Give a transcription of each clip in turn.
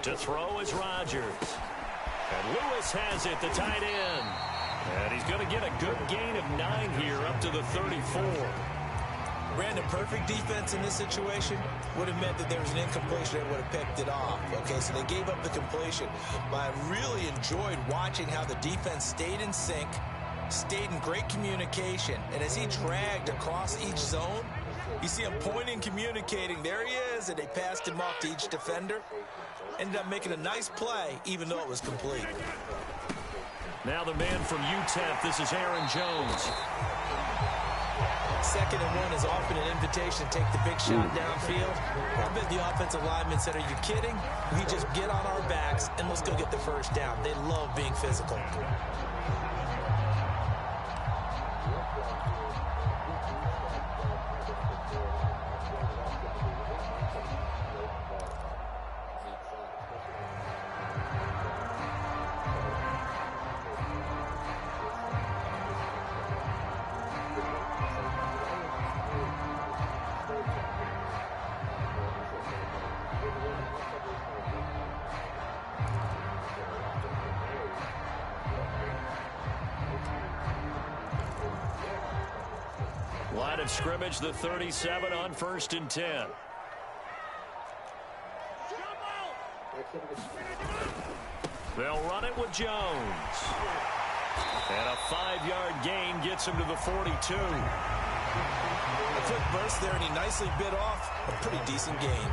To throw is Rodgers. And Lewis has it, the tight end. And he's going to get a good gain of 9 here up to the 34. Brandon, perfect defense in this situation would have meant that there was an incompletion that would have picked it off. Okay, so they gave up the completion. But I really enjoyed watching how the defense stayed in sync, stayed in great communication. And as he dragged across each zone, you see him pointing, communicating. There he is, and they passed him off to each defender. Ended up making a nice play, even though it was complete. Now the man from UTEP, this is Aaron Jones. 2nd and 1 is often an invitation to take the big shot downfield. I bet the offensive lineman said, are you kidding? We just get on our backs and let's go get the first down. They love being physical. Line of scrimmage, the 37 on 1st and 10. They'll run it with Jones. And a 5-yard gain gets him to the 42. A quick burst there, and he nicely bit off a pretty decent gain.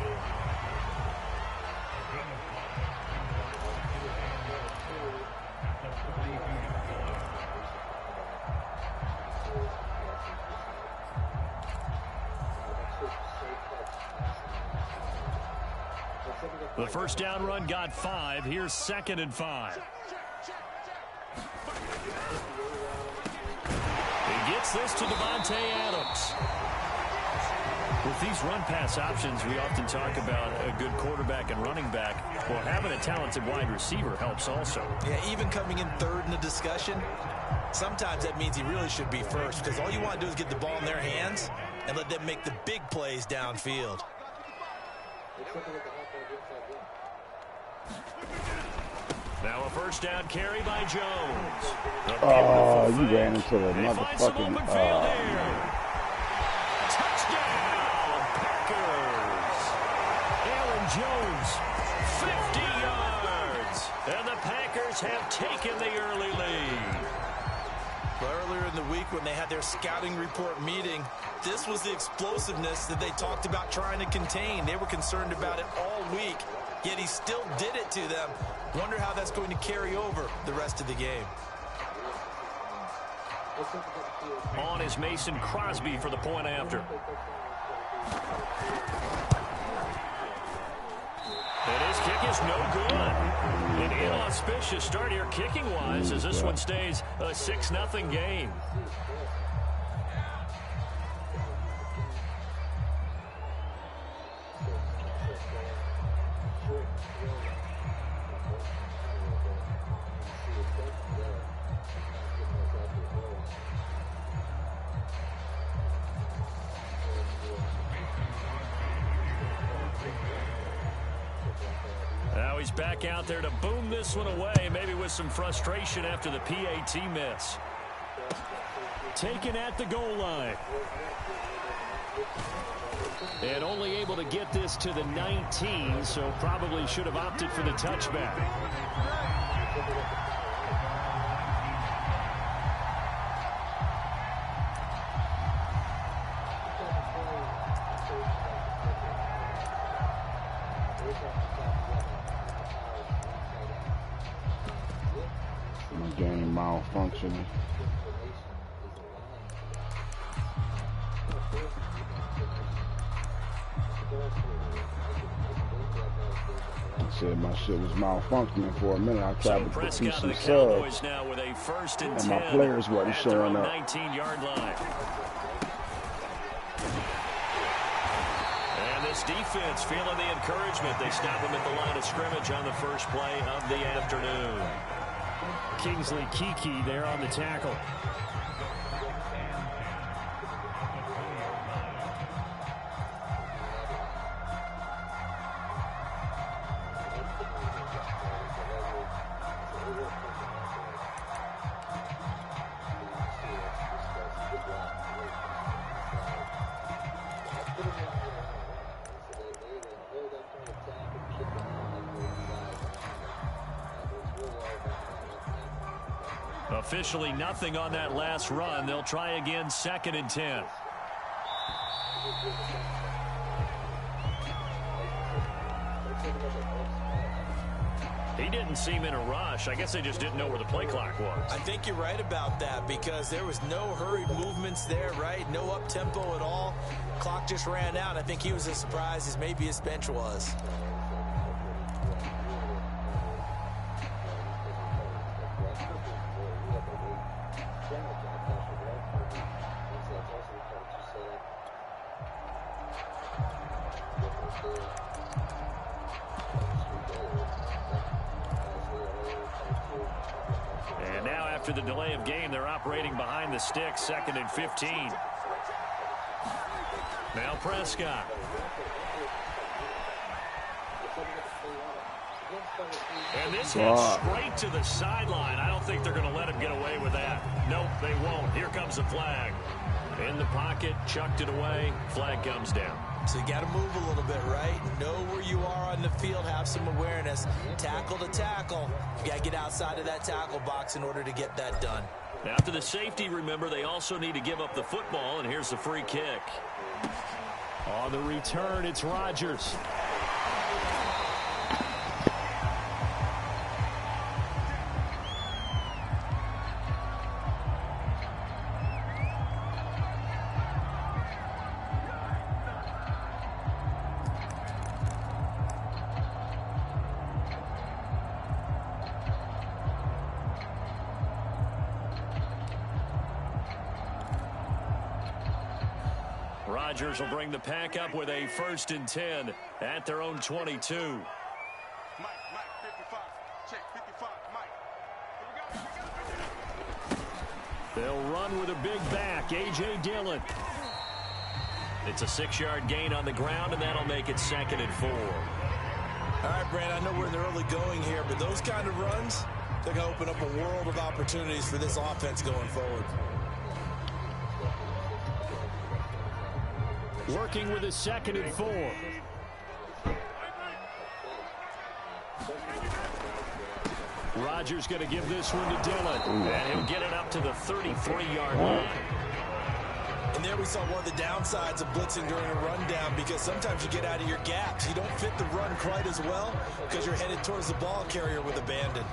The first down run got 5. Here's 2nd and 5. He gets this to Devontae Adams. With these run-pass options, we often talk about a good quarterback and running back. Well, having a talented wide receiver helps also. Yeah, even coming in 3rd in the discussion, sometimes that means he really should be first, because all you want to do is get the ball in their hands and let them make the big plays downfield. Now a first down carry by Jones. Oh, you ran into the motherfucking... Touchdown, Packers. Aaron Jones, 50 yards. And the Packers have taken the early lead. Earlier in the week when they had their scouting report meeting, this was the explosiveness that they talked about trying to contain. They were concerned about it all week, yet he still did it to them. Wonder how that's going to carry over the rest of the game. On is Mason Crosby for the point after. And his kick is no good. An inauspicious start here kicking-wise as this one stays a 6-0 game. Now he's back out there to boom this one away, maybe with some frustration after the PAT miss. Taken at the goal line. And only able to get this to the 19, so probably should have opted for the touchback. Game malfunctioning. I said my shit was malfunctioning for a minute. I tried to put some subs, Cowboys now with a 1st and 10 my players wasn't showing up. 19-yard line. And this defense feeling the encouragement. They stop him at the line of scrimmage on the first play of the afternoon. Kingsley Kiki there on the tackle. officially nothing on that last run. They'll try again, 2nd and 10. He didn't seem in a rush. I guess they just didn't know where the play clock was. I think you're right about that because there was no hurried movements there, right? No up-tempo at all. Clock just ran out. I think he was as surprised as maybe his bench was. And now after the delay of game, they're operating behind the sticks, 2nd and 15. Now Prescott. And this heads straight to the sideline. I don't think they're going to let him get away with that. Nope, they won't. Here comes the flag. In the pocket, chucked it away. Flag comes down. So you got to move a little bit, right? Know where you are on the field, have some awareness. Tackle to tackle. You got to get outside of that tackle box in order to get that done. After the safety, remember, they also need to give up the football, and here's the free kick. On the return, it's Rodgers. Rodgers will bring the pack up with a 1st and 10 at their own 22. Mike, 55. Check, 55, Mike. They'll run with a big back, A.J. Dillon. It's a 6-yard gain on the ground, and that'll make it 2nd and 4. All right, Brand, I know we're in the early going here, but those kind of runs, they're going to open up a world of opportunities for this offense going forward. Working with a 2nd and 4. Rodgers going to give this one to Dillon. And he'll get it up to the 33-yard line. And there we saw one of the downsides of blitzing during a rundown because sometimes you get out of your gaps. You don't fit the run quite as well because you're headed towards the ball carrier with abandon.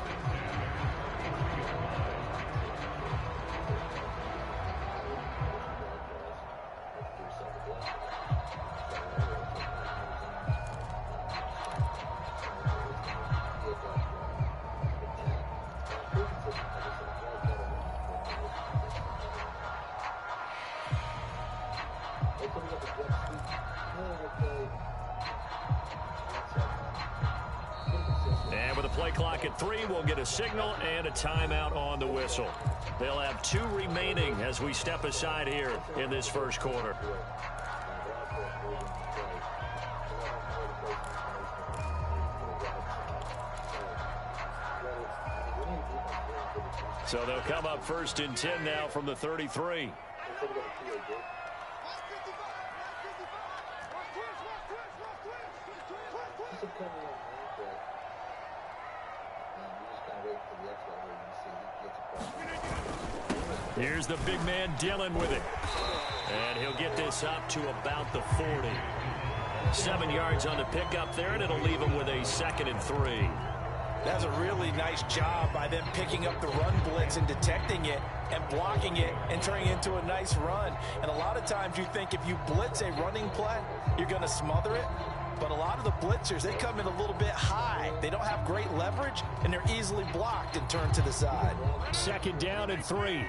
And with a play clock at 3, we'll get a signal and a timeout on the whistle. They'll have 2 remaining as we step aside here in this first quarter. So they'll come up 1st and 10 now from the 33. Here's the big man Dillon with it. And he'll get this up to about the 40. 7 yards on the pickup there, and it'll leave him with a 2nd and 3. That's a really nice job by them picking up the run blitz and detecting it and blocking it and turning it into a nice run. And a lot of times you think if you blitz a running play, you're going to smother it. But a lot of the blitzers, they come in a little bit high. They don't have great leverage, and they're easily blocked and turned to the side. 2nd down and 3.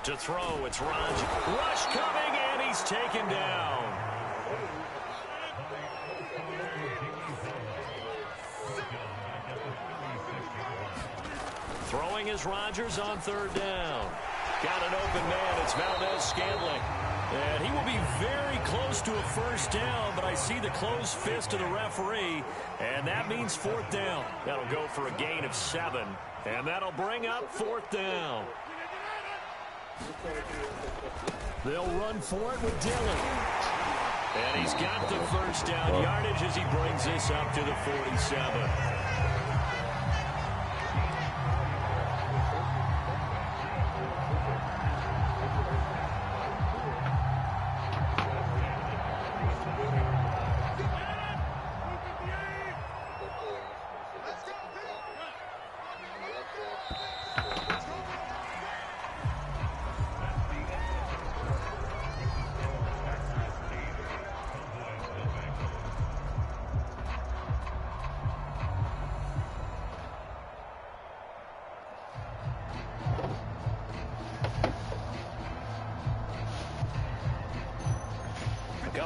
To throw, it's Rodgers. Rush coming, and he's taken down. Throwing is Rodgers on 3rd down. Got an open man. It's Valdez-Scantling. And he will be very close to a 1st down, but I see the closed fist of the referee, and that means 4th down. That'll go for a gain of 7, and that'll bring up 4th down. They'll run for it with Dillon. And he's got the 1st down yardage as he brings this up to the 47.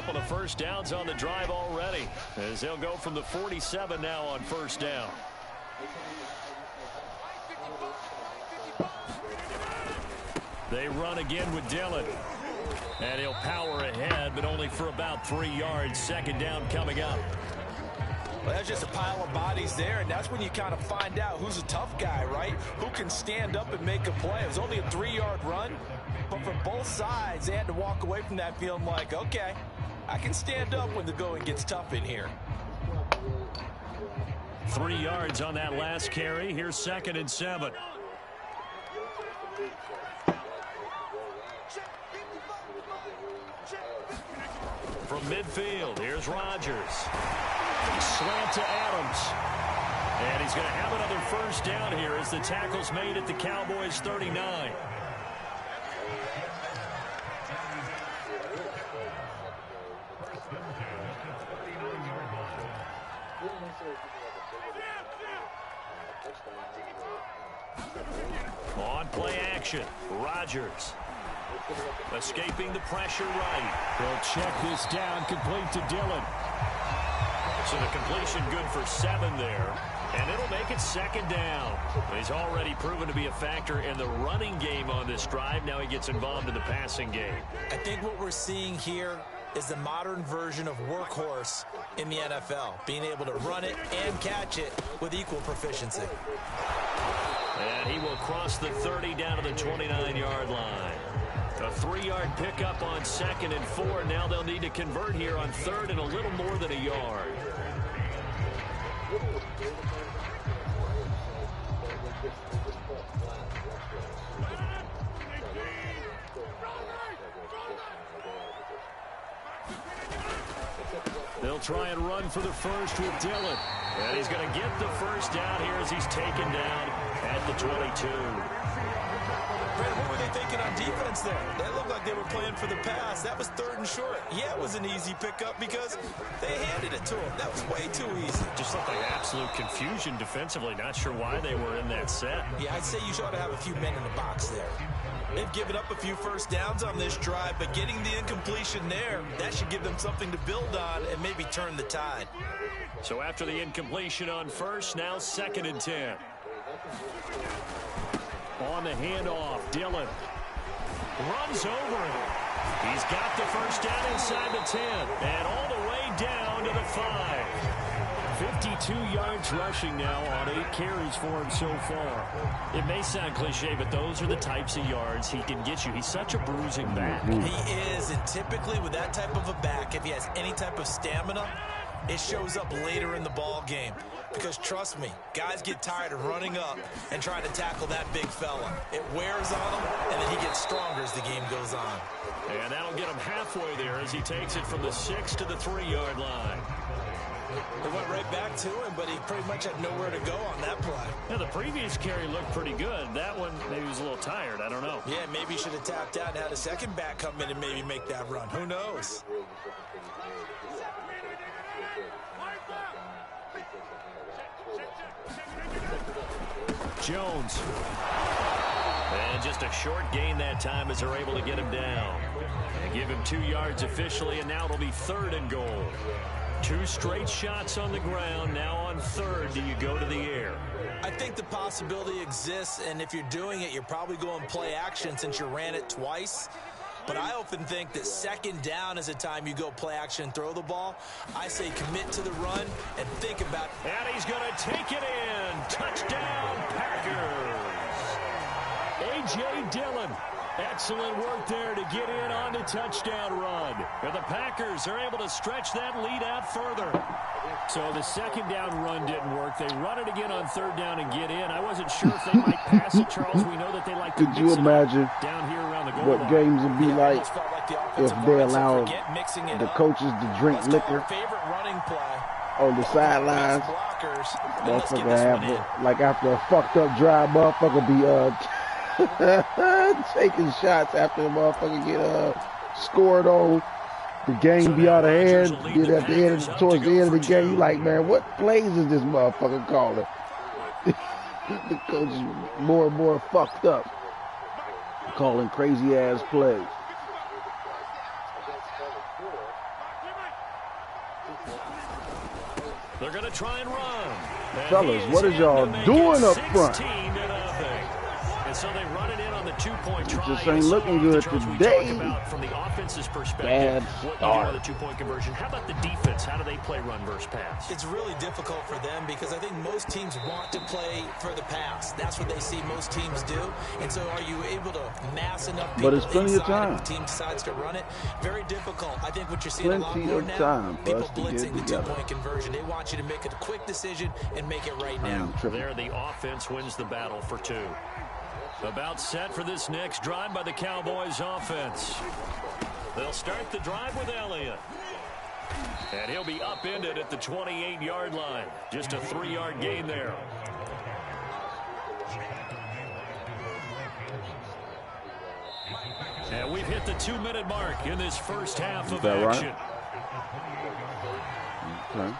couple of first downs on the drive already, as they'll go from the 47 now on first down. They run again with Dillon. And he'll power ahead, but only for about 3 yards. Second down coming up. Well, that's just a pile of bodies there, and that's when you kind of find out who's a tough guy, right? Who can stand up and make a play. It was only a 3-yard run, but for both sides, they had to walk away from that feeling like, okay, I can stand up when the going gets tough in here. 3 yards on that last carry. Here's 2nd and 7. From midfield, here's Rodgers. Slant to Adams. And he's going to have another first down here as the tackle's made at the Cowboys 39. On play action, Rodgers. Escaping the pressure right. They'll check this down, complete to Dillon. So the completion good for 7 there. And it'll make it 2nd down. He's already proven to be a factor in the running game on this drive. Now he gets involved in the passing game. I think what we're seeing here is the modern version of workhorse in the NFL. Being able to run it and catch it with equal proficiency. And he will cross the 30 down to the 29-yard line. A 3-yard pickup on 2nd and 4. Now they'll need to convert here on 3rd and a little more than a yard. They'll try and run for the first with Dillon. And he's going to get the first down here as he's taken down at the 22. What were they thinking on defense there? They looked like they were playing for the pass. That was 3rd and short. Yeah, it was an easy pickup because they handed it to him. That was way too easy. Just looked like absolute confusion defensively. Not sure why they were in that set. Yeah, I'd say you ought to have a few men in the box there. They've given up a few first downs on this drive, but getting the incompletion there, that should give them something to build on and maybe turn the tide. So after the incompletion on first, now 2nd and 10. On the handoff, Dillon runs over him. He's got the first down inside the 10 and all the way down to the 5. 52 yards rushing now on 8 carries for him so far. It may sound cliche, but those are the types of yards he can get you. He's such a bruising back. He is, and typically with that type of a back, if he has any type of stamina, it shows up later in the ball game. Because trust me, guys get tired of running up and trying to tackle that big fella. It wears on him, and then he gets stronger as the game goes on. And that'll get him halfway there as he takes it from the 6 to the 3-yard line. It went right back to him, but he pretty much had nowhere to go on that play. Yeah, the previous carry looked pretty good. That one, maybe he was a little tired. I don't know. Yeah, maybe he should have tapped out and had a second back come in and maybe make that run. Who knows? Jones. And just a short gain that time as they're able to get him down. And give him 2 yards officially, and now it'll be 3rd and goal. 2 straight shots on the ground. Now on 3rd, do you go to the air? I think the possibility exists, and if you're doing it, you're probably going play action since you ran it twice. But I often think that 2nd down is a time you go play action and throw the ball. I say commit to the run and think about it. And he's going to take it in. Touchdown, Packers. A.J. Dillon. Excellent work there to get in on the touchdown run. And the Packers are able to stretch that lead out further. So the 2nd down run didn't work. They run it again on 3rd down and get in. I wasn't sure if they might pass it, Charles. We know that they like to Could you imagine down here around the goal what line. games would be like if they allowed the coaches to drink liquor on the sidelines? Motherfucker have, like after a fucked up drive, motherfucker be taking shots after the motherfucker get scored on. The game be out of hand. Get at the end, towards the end of the game, you like, man, what plays is this motherfucker calling? The coach is more and more fucked up, calling crazy ass plays. They're going to try and run. Fellas, what is y'all doing up front? And so they run it in on the two-point try. It just ain't looking good today. From the offense's perspective, bad what start. you do with a two-point conversion. How about the defense? How do they play run versus pass? It's really difficult for them because I think most teams want to play for the pass. That's what they see most teams do. And so are you able to mass enough people but it's plenty of time. if the team decides to run it? Very difficult. I think what you're seeing Plenty a lot more of now, time people for us to blitzing get the together. two-point conversion. They want you to make a quick decision and make it right now. There, the offense wins the battle for two. About set for this next drive by the Cowboys offense. They'll start the drive with Elliott. And he'll be upended at the 28-yard line. Just a 3-yard gain there. And we've hit the 2-minute mark in this first half of action. Right? Okay.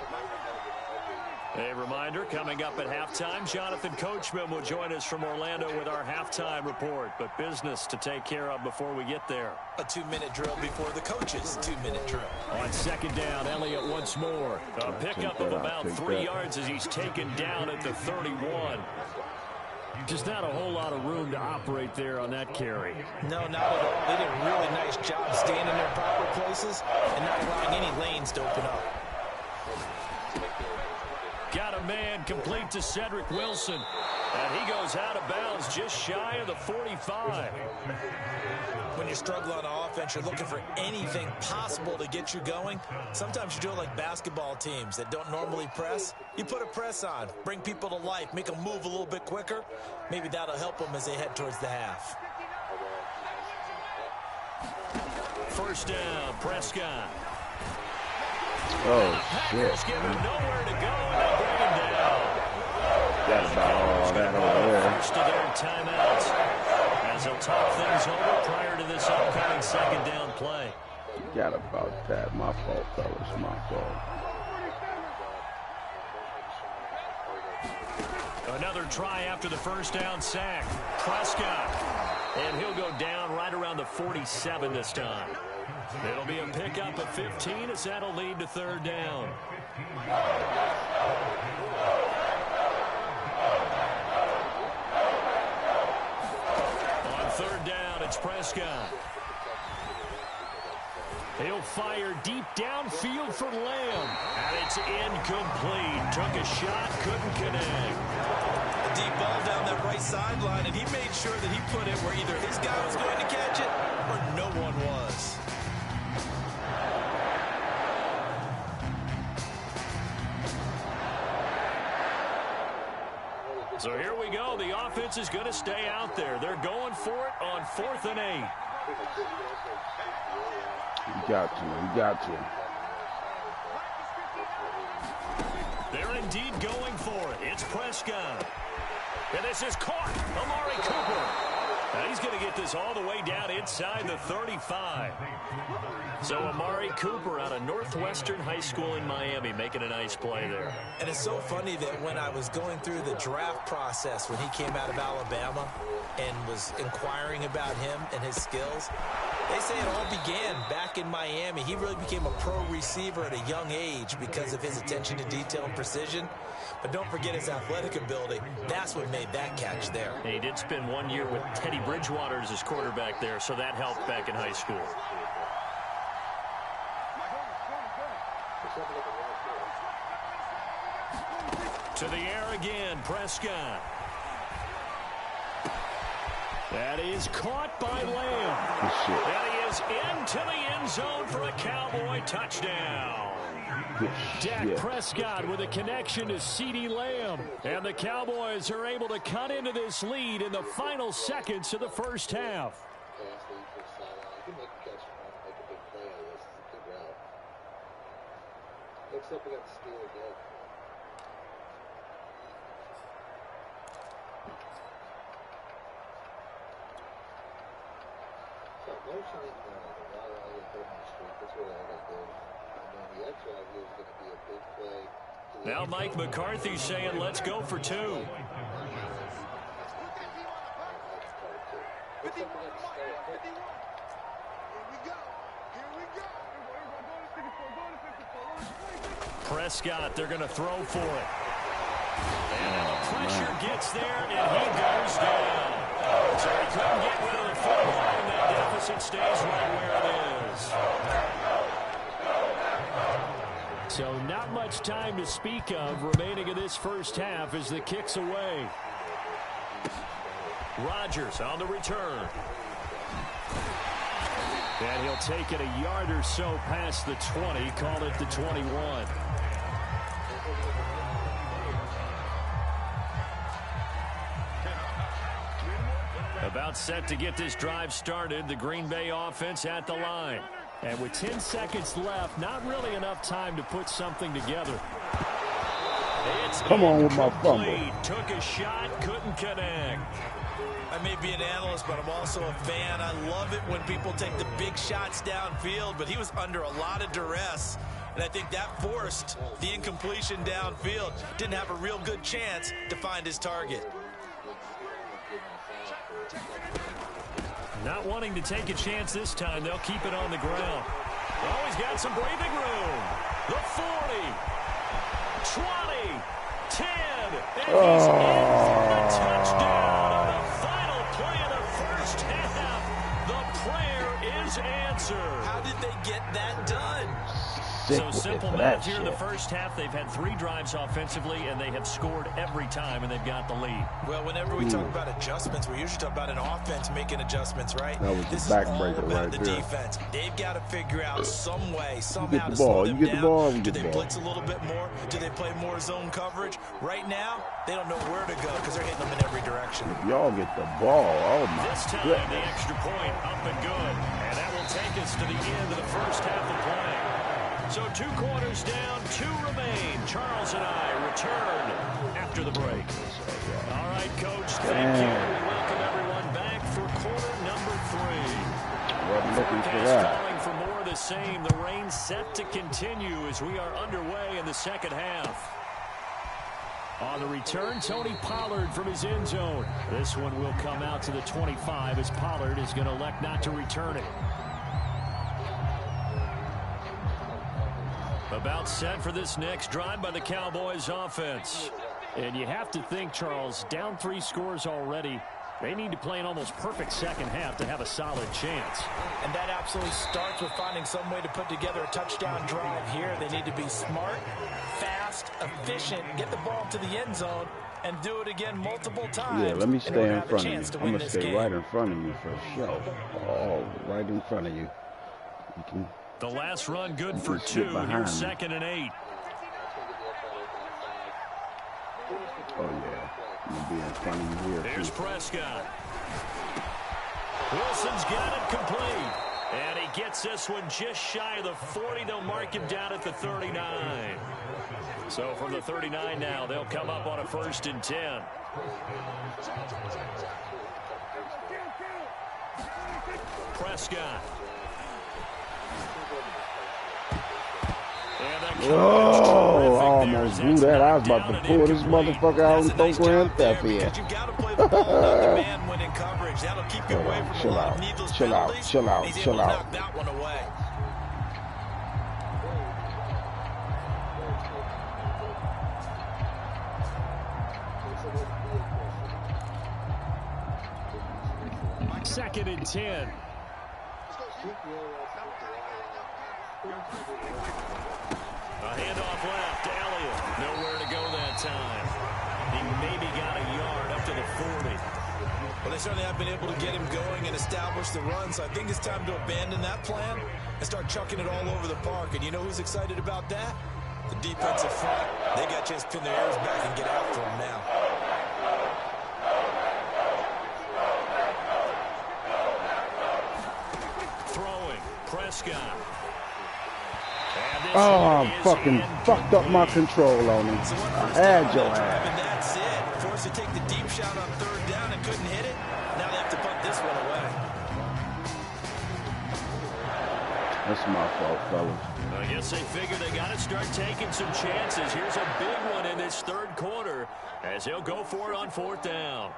A reminder, coming up at halftime, Jonathan Coachman will join us from Orlando with our halftime report. But business to take care of before we get there. A 2-minute drill before the coach's 2-minute drill. On second down, Elliott once more. A pickup of about 3 yards as he's taken down at the 31. Just not a whole lot of room to operate there on that carry. No, not at all. They did a really nice job staying in their proper places and not allowing any lanes to open up. Got a man complete to Cedric Wilson. And he goes out of bounds just shy of the 45. When you struggle on offense, you're looking for anything possible to get you going. Sometimes you do it like basketball teams that don't normally press. You put a press on, bring people to life, make them move a little bit quicker. Maybe that'll help them as they head towards the half. First down, Prescott. Oh, shit. Give him nowhere to go, and they bring him down. Got about all that over there. First of their timeouts as they'll talk things over prior to this upcoming second down play. Got about that. My fault, fellas. My fault. Another try after the first down sack. Prescott. And he'll go down right around the 47 this time. It'll be a pickup of 15 as that'll lead to third down. On third down, it's Prescott. He'll fire deep downfield for Lamb. And it's incomplete. Took a shot, couldn't connect. A deep ball down that right sideline, and he made sure that he put it where either his guy was going to catch it or no one was. So here we go. The offense is going to stay out there. They're going for it on 4th and 8. You got to. You got to. They're indeed going for it. It's Prescott. And this is caught. Amari Cooper. Now he's going to get this all the way down inside the 35. So Amari Cooper out of Northwestern High School in Miami making a nice play there. And it's so funny that when I was going through the draft process when he came out of Alabama and was inquiring about him and his skills, they say it all began back in Miami. He really became a pro receiver at a young age because of his attention to detail and precision. But don't forget his athletic ability. That's what made that catch there. And he did spend 1 year with Teddy Bridgewater as his quarterback there, so that helped back in high school. To the air again, Prescott. That is caught by Lamb. And he is into the end zone for a Cowboy touchdown. Dak Prescott with a connection to CeeDee Lamb. And the Cowboys are able to cut into this lead in the final seconds of the first half. Now Mike McCarthy saying, let's go for two. Prescott, they're going to throw for it. And the pressure gets there, and he goes down. So he couldn't get rid of the football, and that deficit stays right where it is. So not much time to speak of remaining in this first half as the kick's away. Rodgers on the return. And he'll take it a yard or so past the 20, call it the 21. About set to get this drive started, the Green Bay offense at the line. And with 10 seconds left, not really enough time to put something together. Come on with my fumble. Took a shot, couldn't connect. I may be an analyst, but I'm also a fan. I love it when people take the big shots downfield, but he was under a lot of duress. And I think that forced the incompletion downfield. Didn't have a real good chance to find his target. Not wanting to take a chance this time, they'll keep it on the ground. Oh, he's got some breathing room. The 40, 20, 10, and he's in for the touchdown on the final play of the first half. The prayer is answered. How did they get that done? So simple math here in the first half. They've had 3 drives offensively, and they have scored every time, and they've got the lead. Well, whenever we talk about adjustments, we usually talk about an offense making adjustments, right? That was this the is all backbreaker about right the there. defense. They've got to figure out some way, somehow You get to the slow ball. them You get the down. ball. You Do get they the ball. blitz a little bit more? Do they play more zone coverage? Right now, they don't know where to go because they're hitting them in every direction. Y'all get the ball. Oh, my This time, goodness. the extra point up and good. And that will take us to the end of the first half of play. So 2 quarters down, 2 remain. Charles and I return after the break. All right, Coach, thank you. We welcome everyone back for quarter number 3. Wasn't looking for Forecast that. calling for more of the same. The rain set to continue as we are underway in the second half. On the return, Tony Pollard from his end zone. This one will come out to the 25 as Pollard is going to elect not to return it. About set for this next drive by the Cowboys offense. And you have to think, Charles, down 3 scores already. They need to play an almost perfect second half to have a solid chance. And that absolutely starts with finding some way to put together a touchdown drive here. They need to be smart, fast, efficient, get the ball to the end zone, and do it again multiple times. Yeah, let me stay in front of you. I'm going to stay right in front of you for sure. Oh, right in front of you. You can... The last run good for 2. Here's 2nd and 8. Oh, yeah. I'm going to be in front of you here. Here's Prescott. Wilson's got it complete. And he gets this one just shy of the 40. They'll mark him down at the 39. So from the 39 now, they'll come up on a 1st and 10. Prescott. Oh, I almost blew that. I was about to pull this motherfucker out and throw Grand Theft in. Chill out, chill out, chill out, chill out. Second and 10. A handoff left to Elliott. Nowhere to go that time. He maybe got a yard up to the 40. Well, they certainly have been able to get him going and establish the run, so I think it's time to abandon that plan and start chucking it all over the park. And you know who's excited about that? The defensive front. They got a chance to pin their ears back and get after him now. Throwing. Prescott. Oh, I fucking fucked up my control on him. I had your ass. And that's it. Forced to take the deep shot on 3rd down and couldn't hit it. Now they have to punt this one away. That's my fault, fellas. I guess they figure they got to start taking some chances. Here's a big one in this 3rd quarter as he'll go for it on 4th down.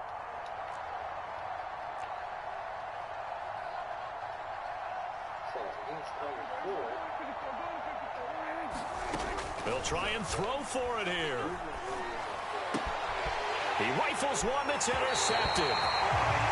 They'll try and throw for it here. He rifles one that's intercepted.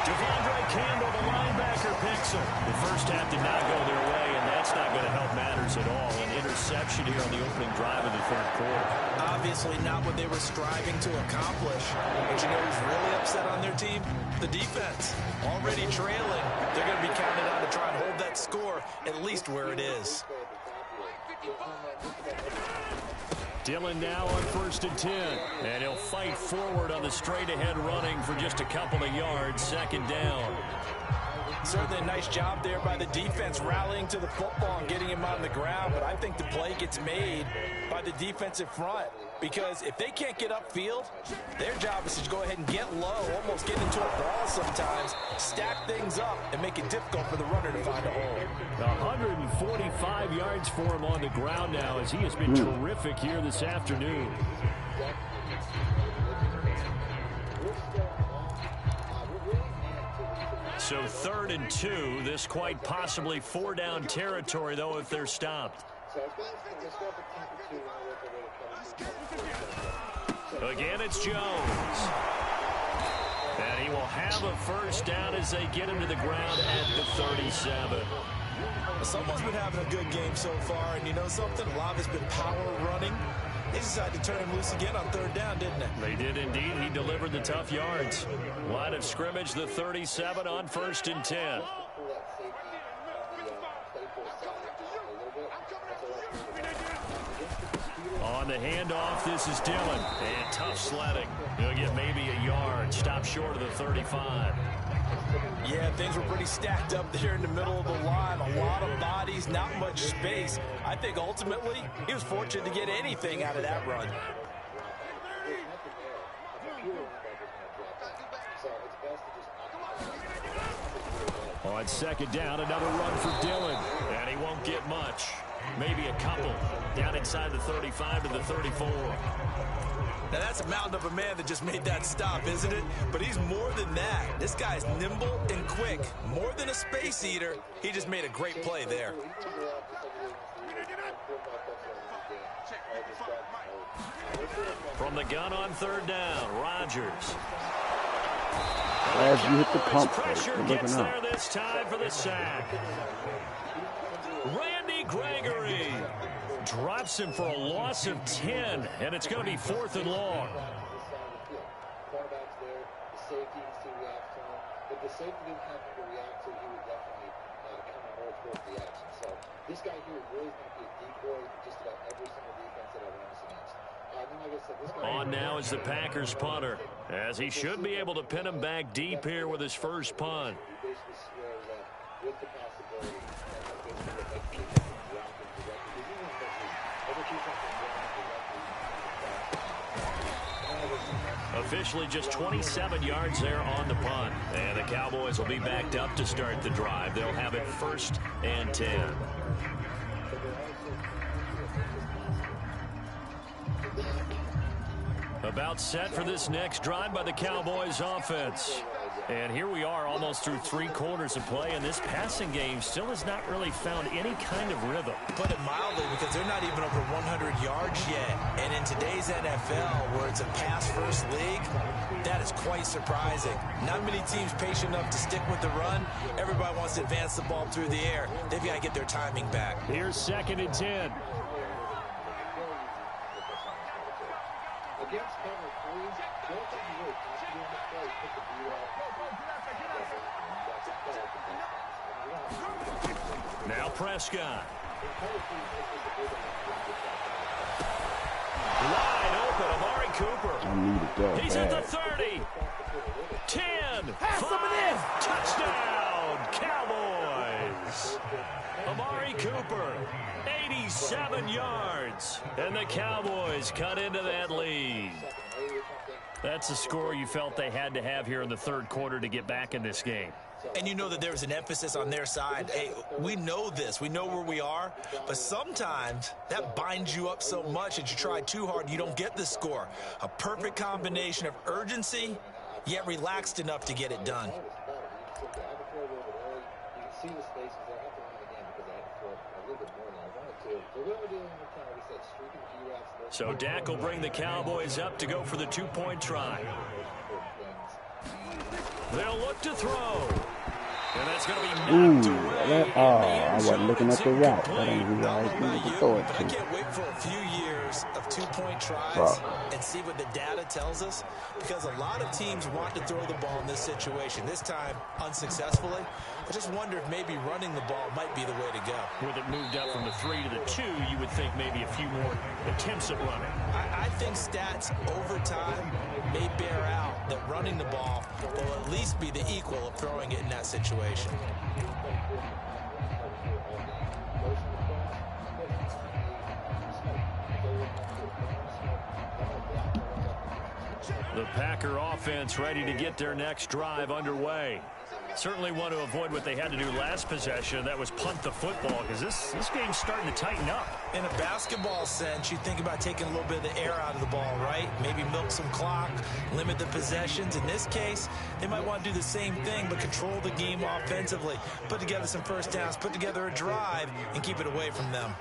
Devondre Campbell, the linebacker, picks him. The first half did not go their way, and that's not going to help matters at all. An interception here on the opening drive of the third quarter. Obviously not what they were striving to accomplish. But you know who's really upset on their team? The defense. Already trailing. They're going to be counted on to try and hold that score at least where it is. Dillon now on 1st and 10. And he'll fight forward on the straight-ahead running for just a couple of yards. Second down. Certainly a nice job there by the defense rallying to the football and getting him on the ground. But I think the play gets made by the defensive front. Because if they can't get upfield, their job is to go ahead and get low, almost get into a ball sometimes, stack things up, and make it difficult for the runner to find a hole. 145 yards for him on the ground now as he has been terrific here this afternoon. So 3rd and 2. This quite possibly 4-down territory, though, if they're stopped. Again, it's Jones. And he will have a first down as they get him to the ground at the 37. Someone's been having a good game so far, and you know something? A lot of it's been power running. They decided to turn him loose again on 3rd down, didn't they? They did indeed. He delivered the tough yards. Line of scrimmage, the 37 on 1st and 10. On the handoff, this is Dillon. And tough sledding. He'll get maybe a yard. Stop short of the 35. Yeah, things were pretty stacked up there in the middle of the line. A lot of bodies, not much space. I think ultimately he was fortunate to get anything out of that run. On 2nd down, another run for Dillon. And he won't get much. Maybe a couple. Down inside the 35 to the 34. Now that's a mountain of a man that just made that stop, isn't it? But he's more than that. This guy's nimble and quick. More than a space eater. He just made a great play there. From the gun on 3rd down, Rodgers. As you hit the pump, pressure gets there this time for the sack. Randy Gregory drops him for a loss of 10, and it's going to be 4th and long. This guy here really might be a decoy just about every single defense that I run against. On now is the Packers punter, as he should be able to pin him back deep here with his first punt. Officially just 27 yards there on the punt. And the Cowboys will be backed up to start the drive. They'll have it 1st and 10. About set for this next drive by the Cowboys offense. And here we are almost through 3 quarters of play, and this passing game still has not really found any kind of rhythm. Put it mildly, because they're not even over 100 yards yet. And in today's NFL, where it's a pass-first league, that is quite surprising. Not many teams patient enough to stick with the run. Everybody wants to advance the ball through the air. They've got to get their timing back. Here's 2nd and 10. Against cover 3, don't think you really have to be on the play. Put the view out. Now Prescott. Wide open, Amari Cooper. He's at the 30. 10. 5. Touchdown, Cowboys. Amari Cooper. 87 yards, and the Cowboys cut into that lead. That's the score you felt they had to have here in the 3rd quarter to get back in this game. And you know that there was an emphasis on their side. Hey, we know this. We know where we are. But sometimes that binds you up so much that you try too hard, you don't get the score. A perfect combination of urgency, yet relaxed enough to get it done. see the spaces there. I have to run again because I had to throw a little bit more than I wanted to. But what we're doing in the time, we said streaking G-Rats. So Dak will bring the Cowboys up to go for the two-point try. They'll look to throw. And that's going to be knocked away. I wasn't looking at the route. That ain't who I was going to throw it to. I can't wait for a few years of two-point tries and see what the data tells us, because a lot of teams want to throw the ball in this situation. This time, unsuccessfully. I just wonder if maybe running the ball might be the way to go. With it moved up from the 3 to the 2, you would think maybe a few more attempts at running. I think stats over time may bear out that running the ball will at least be the equal of throwing it in that situation. The Packer offense ready to get their next drive underway. Certainly want to avoid what they had to do last possession. That was punt the football, because this game's starting to tighten up. In a basketball sense, you think about taking a little bit of the air out of the ball, right? Maybe milk some clock, limit the possessions. In this case, they might want to do the same thing, but control the game offensively. Put together some first downs, put together a drive, and keep it away from them.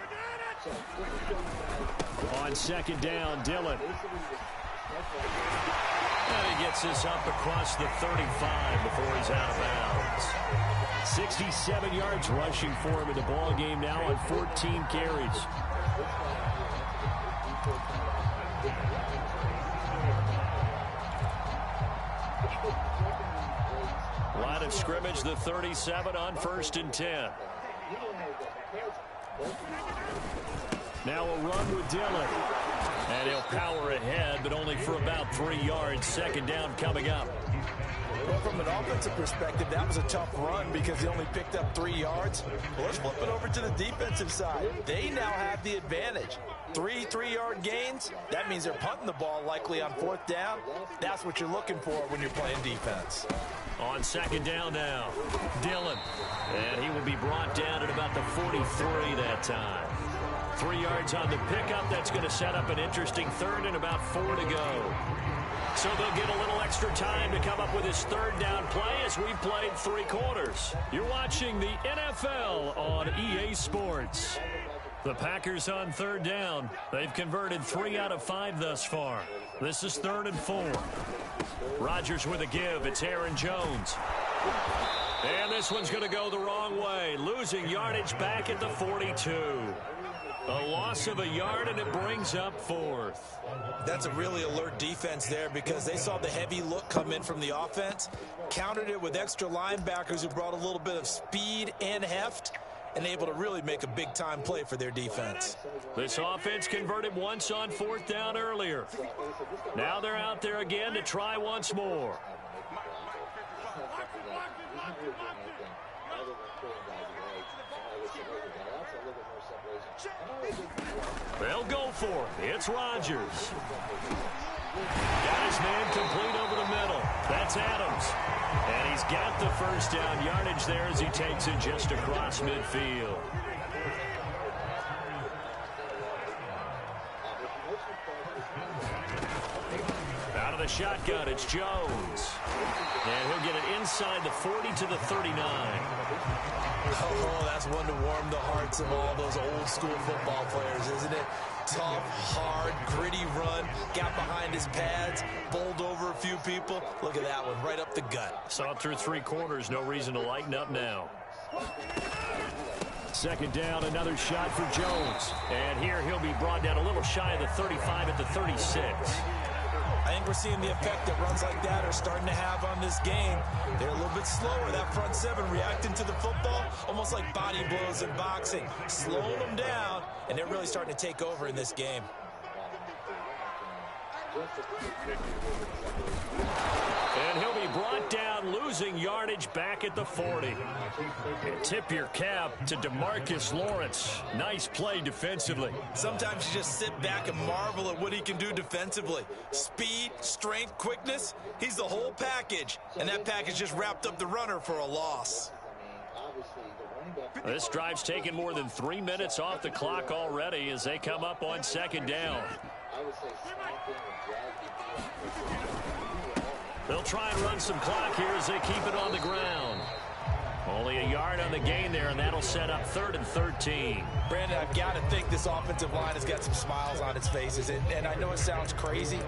On second down, Dillon. And he gets this up across the 35 before he's out of bounds. 67 yards rushing for him in the ball game now on 14 carries. Line of scrimmage, the 37 on 1st and 10. Now a run with Dillon. And he'll power ahead, but only for about 3 yards. Second down coming up. Well, from an offensive perspective, that was a tough run because he only picked up 3 yards. Well, let's flip it over to the defensive side. They now have the advantage. 3 3-yard gains. That means they're punting the ball likely on 4th down. That's what you're looking for when you're playing defense. On second down now, Dillon. And he will be brought down at about the 43 that time. 3 yards on the pickup. That's going to set up an interesting third and about 4 to go. So they'll get a little extra time to come up with his third down play as we've played 3 quarters. You're watching the NFL on EA Sports. The Packers on third down. They've converted 3 out of 5 thus far. This is 3rd and 4. Rodgers with a give. It's Aaron Jones. And this one's going to go the wrong way. Losing yardage back at the 42. A loss of a yard, and it brings up 4th. That's a really alert defense there because they saw the heavy look come in from the offense, countered it with extra linebackers who brought a little bit of speed and heft, and able to really make a big-time play for their defense. This offense converted once on 4th down earlier. Now they're out there again to try once more. They'll go for it. It's Rodgers. Got his man complete over the middle. That's Adams. And he's got the first down yardage there as he takes it just across midfield. Out of the shotgun, it's Jones. And he'll get it inside the 40 to the 39. Oh, that's one to warm the hearts of all those old school football players, isn't it? Tough, hard, gritty run, got behind his pads, bowled over a few people. Look at that one, right up the gut. Saw it through 3 quarters, no reason to lighten up now. Second down, another shot for Jones. And here he'll be brought down a little shy of the 35 at the 36. I think we're seeing the effect that runs like that are starting to have on this game. They're a little bit slower, that front 7 reacting to the football, almost like body blows in boxing, slowing them down, and they're really starting to take over in this game. And he'll be brought down, losing yardage back at the 40. And tip your cap to DeMarcus Lawrence. Nice play defensively. Sometimes you just sit back and marvel at what he can do defensively. Speed, strength, quickness, he's the whole package. And that package just wrapped up the runner for a loss. This drive's taken more than 3 minutes off the clock already as they come up on second down. They'll try and run some clock here as they keep it on the ground. Only a yard on the gain there, and that'll set up 3rd and 13. Brandon, I've got to think this offensive line has got some smiles on its faces. And I know it sounds crazy,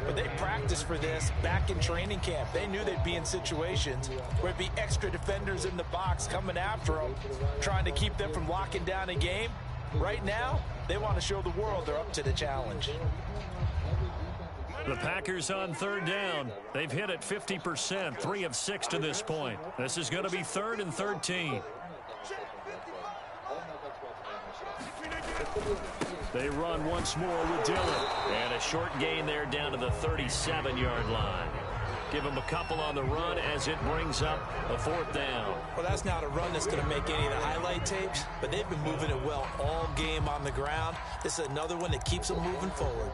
but they practiced for this back in training camp. They knew they'd be in situations where it'd be extra defenders in the box coming after them, trying to keep them from locking down a game. Right now, they want to show the world they're up to the challenge. The Packers on 3rd down. They've hit it 50%, 3 of 6 to this point. This is going to be 3rd and 13. They run once more with Dillon. And a short gain there down to the 37-yard line. Give them a couple on the run as it brings up a 4th down. Well, that's not a run that's going to make any of the highlight tapes, but they've been moving it well all game on the ground. This is another one that keeps them moving forward.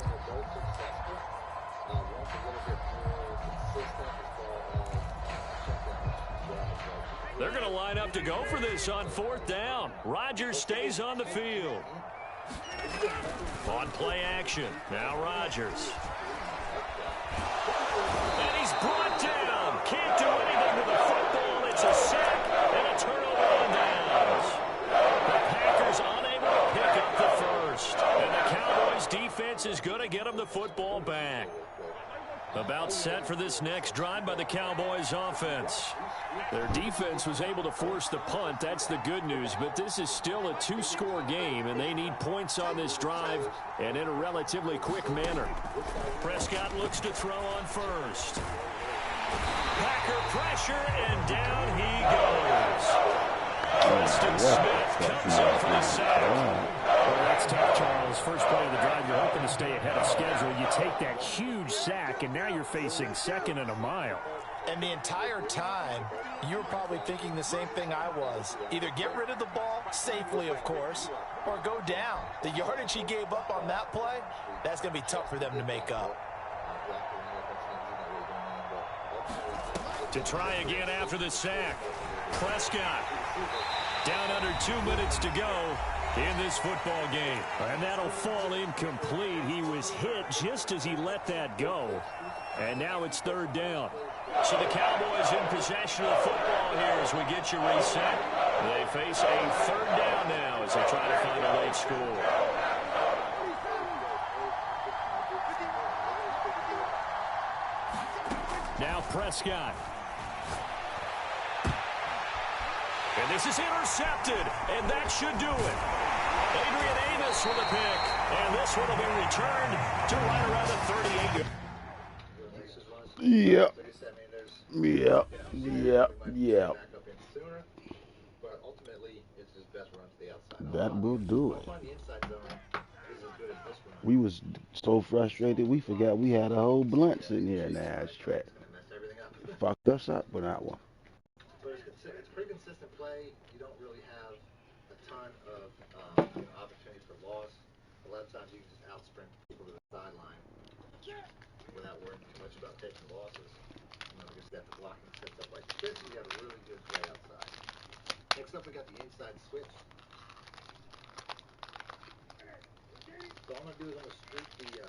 They're going to line up to go for this on 4th down. Rodgers stays on the field. On play action. Now Rodgers. And he's brought down. Can't do anything with the football. It's a sack and a turnover on downs. The Packers unable to pick up the first. And the Cowboys defense is going to get them the football back. About set for this next drive by the Cowboys offense. Their defense was able to force the punt. That's the good news. But this is still a 2-score game, and they need points on this drive and in a relatively quick manner. Prescott looks to throw on first. Packer pressure, and down he goes. Preston Smith comes in for the sack. Well, that's tough, Charles. First play of the drive, you're hoping to stay ahead of schedule. You take that huge sack, and now you're facing 2nd and a mile. And the entire time, you were probably thinking the same thing I was. Either get rid of the ball, safely of course, or go down. The yardage he gave up on that play, that's going to be tough for them to make up. To try again after the sack. Prescott down under 2 minutes to go in this football game. And that'll fall incomplete. He was hit just as he let that go. And now it's 3rd down. So the Cowboys in possession of the football here as we get you reset. They face a 3rd down now as they try to find a late score. Now Prescott. And this is intercepted, and that should do it. Adrian Amos with a pick, and this one will be returned to right around the 38. Yep. But ultimately, it's his best run to the outside. That will do it. We was so frustrated, we forgot we had a whole blunt sitting here in the ashtray. Fucked us up with that one. But it's pretty consistent play. You don't really have a ton of opportunities for loss. A lot of times you can just out-sprint people to the sideline without worrying too much about taking losses. Because that the blocking sets up like this, you have a really good play outside. Next up, we got the inside switch. So all I'm going to do is I'm going to streak the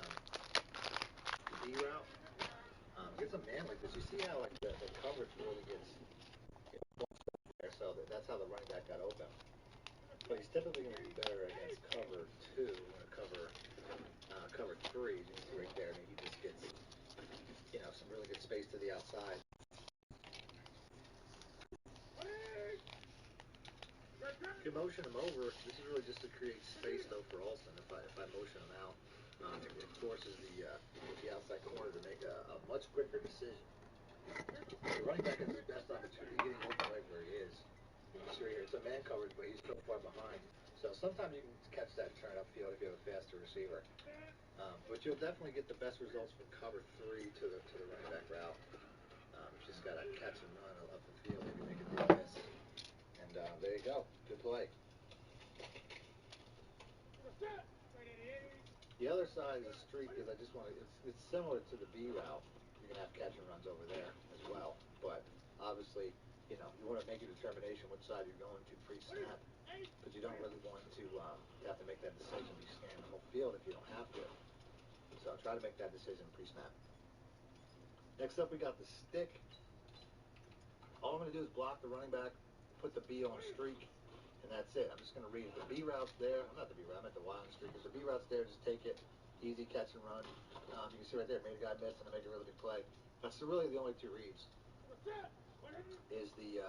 B route. Get some man like this. You see how like the coverage really gets there, so that's how the running back got open. But he's typically going to be better against cover 2 than cover 3. You can see right there. I mean, he just gets some really good space to the outside. If you motion him over, this is really just to create space though for Olsen. If I motion him out, it forces the outside corner to make a much quicker decision. The running back has his best opportunity getting open right where he is. You can see right here, it's a man coverage, but he's so far behind. So sometimes you can catch that turn upfield if you have a faster receiver. But you'll definitely get the best results from cover 3 to the running back route. You just got to catch and run up the field if you make a big miss. And there you go. Good play. The other side is a streak because I just want to, it's similar to the B route. You're going to have catch and runs over there as well. But obviously, you want to make a determination which side you're going to pre-snap. But you don't really want to have to make that decision. You scan the whole field if you don't have to. So I'll try to make that decision pre-snap. Next up, we got the stick. All I'm going to do is block the running back, put the B on streak, and that's it. I'm just going to read the B route's there. I'm not the B route, I'm at the Y on streak. If the B route's there, just take it. Easy catch and run. You can see right there, made a guy miss and I make a really big play. That's really the only two reads. Is the,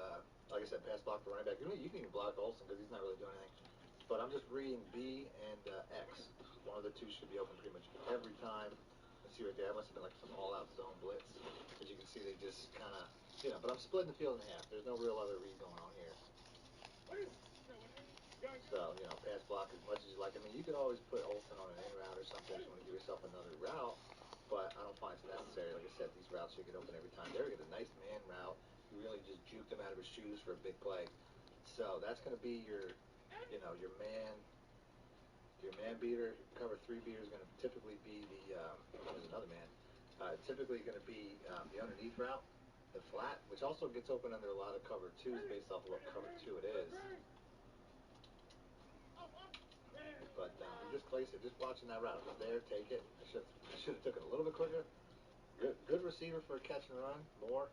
like I said, pass block for running back. You can even block Olsen because he's not really doing anything. But I'm just reading B and X. One of the two should be open pretty much every time. Let's see right there, that must have been like some all-out zone blitz. As you can see, they just kind of, but I'm splitting the field in half. There's no real other read going on here. So, pass block as much as you like. I mean, you could always put Olsen on an in route or something if you want to give yourself another route, but I don't find it's necessary. Like I said, these routes should get open every time. There we get a nice man route. You really just juked him out of his shoes for a big play. So that's going to be your man beater. Cover 3 beater is going to typically be there's another man. Typically going to be the underneath route, the flat, which also gets open under a lot of cover 2s based off of what cover 2 it is. But you just place it, just watching that route. It was there, take it. I should have took it a little bit quicker. Good receiver for a catch and run, more.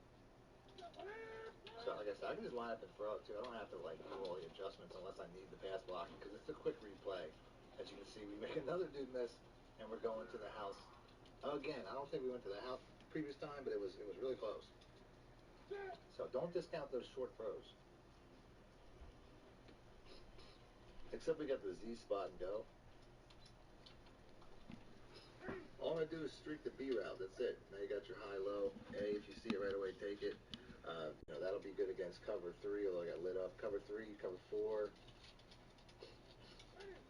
So like I said, I can just line up and throw it too. I don't have to do all the adjustments unless I need the pass blocking because it's a quick replay. As you can see, we make another dude miss and we're going to the house. Again, I don't think we went to the house previous time, but it was really close. So don't discount those short throws. Except we got the Z spot and go. All I'm going to do is streak the B route. That's it. Now you got your high-low. A, if you see it right away, take it. That'll be good against cover 3, although I got lit up. Cover 3, cover 4.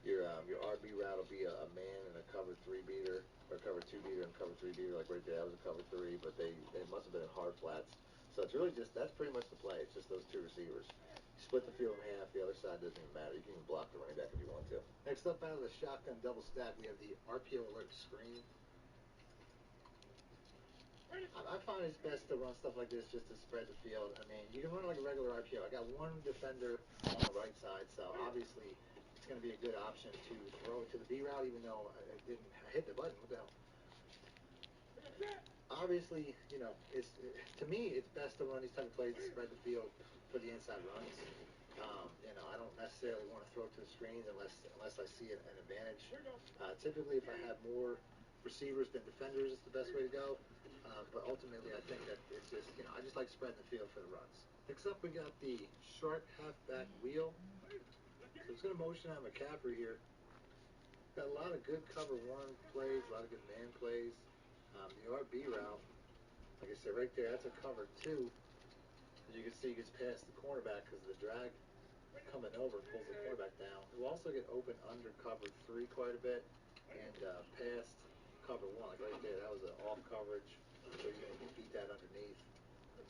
Your RB route will be a man and a cover 3 beater, or cover 2 beater and cover 3 beater. Like right there, that was a cover 3, but they must have been in hard flats. So it's really that's pretty much the play. It's just those two receivers. Split the field in half. The other side doesn't even matter. You can even block the running back if you want to. Next up, out of the shotgun double stack, we have the RPO alert screen. I find it's best to run stuff like this just to spread the field. I mean, you can run like a regular RPO. I got one defender on the right side, so obviously it's going to be a good option to throw it to the B route, even though I hit the button. What the hell? Obviously, to me, it's best to run these type of plays to spread the field for the inside runs. I don't necessarily want to throw it to the screens unless I see an advantage. Typically, if I have more receivers than defenders, it's the best way to go. But ultimately, I think that it's just, I just like spreading the field for the runs. Next up, we got the shark halfback wheel. So it's going to motion on McCaffrey here. Got a lot of good cover 1 plays, a lot of good man plays. The RB route, like I said, right there, that's a cover 2. As you can see, he gets past the cornerback because of the drag coming over, pulls the cornerback down. He'll also get open under cover 3 quite a bit and past cover 1. Like right there, that was an off coverage, so you're going to beat that underneath.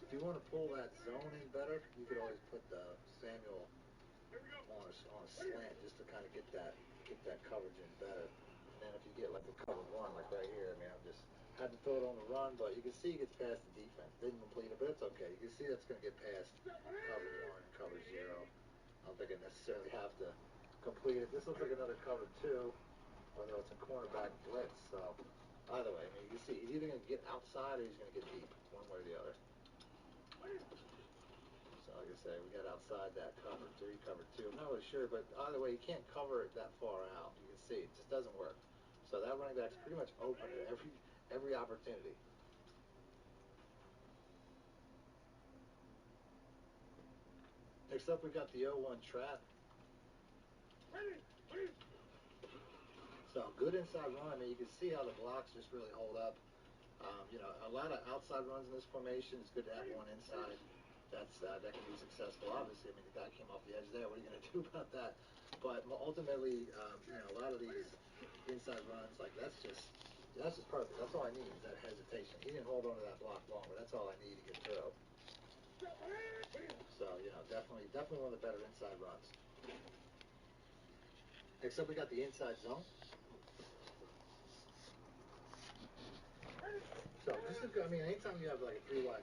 If you want to pull that zone in better, you could always put the Samuel on a slant just to kind of get that coverage in better. And then if you get like a cover 1, like right here, I mean, I'm just had to throw it on the run, but you can see he gets past the defense. Didn't complete it, but it's okay. You can see that's going to get past cover 1 and cover 0. I don't think I necessarily have to complete it. This looks like another cover 2, although it's a cornerback blitz. So either way, I mean, you can see he's either going to get outside or he's going to get deep, one way or the other. So like I say, we got outside that cover 3, cover 2. I'm not really sure, but either way, you can't cover it that far out. You can see it just doesn't work. So that running back's pretty much open at every opportunity. Next up, we got the 0-1 trap. So good inside run. I mean, you can see how the blocks just really hold up. A lot of outside runs in this formation. It's good to have one inside. That can be successful. Obviously, I mean, the guy came off the edge there. What are you going to do about that? But ultimately, a lot of these inside runs, like that's just perfect. That's all I need is that hesitation. He didn't hold on to that block long, but that's all I need to get through. So, definitely one of the better inside runs. Next up, we got the inside zone. So, anytime you have like a 3 wide.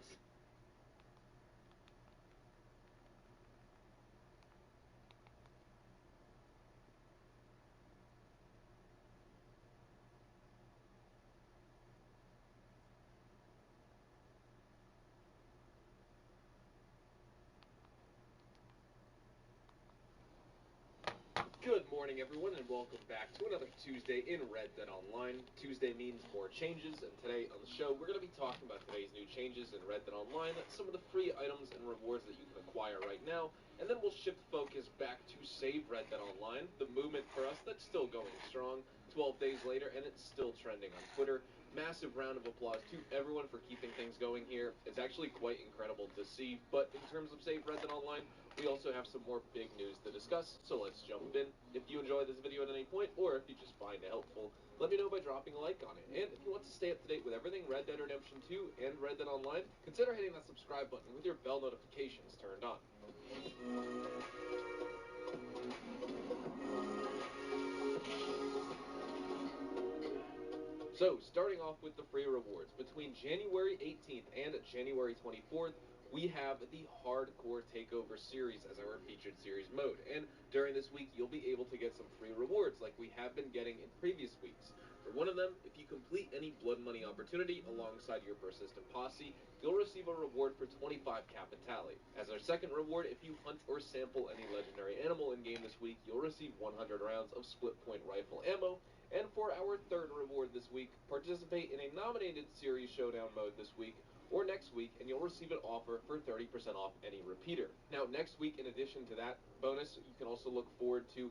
Good morning, everyone, and welcome back to another Tuesday in Red Dead Online. Tuesday means more changes, and today on the show, we're going to be talking about today's new changes in Red Dead Online, some of the free items and rewards that you can acquire right now, and then we'll shift focus back to Save Red Dead Online, the movement for us that's still going strong 12 days later, and it's still trending on Twitter. Massive round of applause to everyone for keeping things going here. It's actually quite incredible to see, but in terms of Save Red Dead Online, we also have some more big news to discuss, so let's jump in. If you enjoy this video at any point, or if you just find it helpful, let me know by dropping a like on it. And if you want to stay up to date with everything Red Dead Redemption 2 and Red Dead Online, consider hitting that subscribe button with your bell notifications turned on. So, starting off with the free rewards, between January 18th and January 24th, we have the Hardcore Takeover Series as our featured series mode, and during this week you'll be able to get some free rewards like we have been getting in previous weeks. For one of them, if you complete any blood money opportunity alongside your persistent posse, you'll receive a reward for 25 Capitale. As our second reward, if you hunt or sample any legendary animal in game this week, you'll receive 100 rounds of split point rifle ammo. And for our third reward this week, participate in a nominated series showdown mode this week or next week, and you'll receive an offer for 30% off any repeater. Now, next week, in addition to that bonus, you can also look forward to